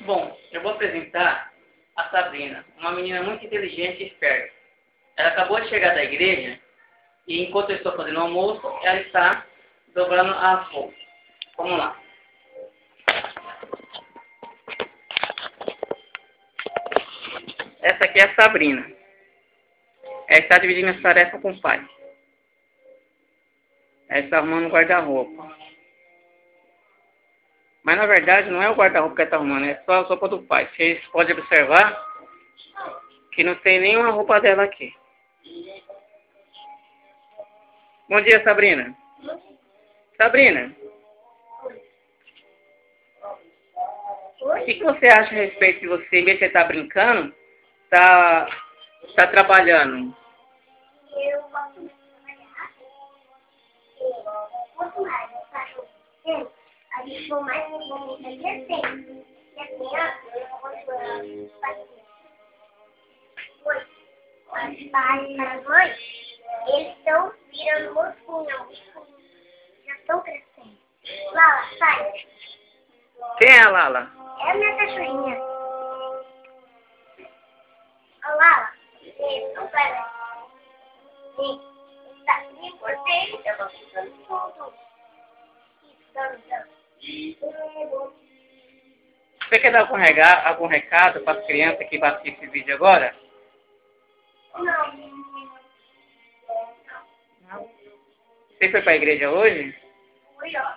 Bom, eu vou apresentar a Sabrina, uma menina muito inteligente e esperta. Ela acabou de chegar da igreja e enquanto eu estou fazendo o almoço, ela está dobrando as roupas. Vamos lá. Essa aqui é a Sabrina. Ela está dividindo as tarefas com o pai. Ela está arrumando o guarda-roupa. Mas na verdade não é o guarda-roupa que ela está arrumando, é só a roupa do pai. Vocês podem observar que não tem nenhuma roupa dela aqui. Bom dia, Sabrina. Sabrina, o que você acha a respeito de você, em vez de você estar brincando, tá trabalhando? Eu gosto de trabalhar. Quanto mais eu faço tempo, a gente for mais bonita que eu tenho. E assim, ó, eu vou fazer. Os pais e as mães, eles estão virando mocinho. Já estão crescendo. Lala, sai. Quem é a Lala? É a minha cachorrinha. Ó, Lala, não vai. Tá, me importei, eu tô ficando tudo. Você quer dar algum recado para as crianças que vão assistir esse vídeo agora? Não. Não. Você foi para a igreja hoje? Fui, ó.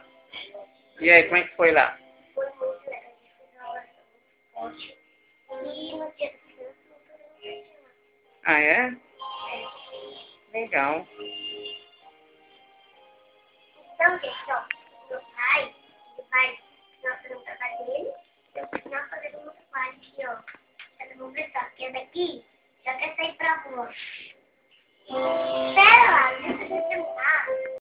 E aí, como é que foi lá? Foi muito legal. A gente fez uma aula e no dia do criança, Ah, é? Legal. então, gente, ó, meu pai, ele vai fazer o trabalho dele, eu vou ensinar a fazer o meu pai aqui, ó. Eu vou pensar, porque daqui já quer sair pra rua.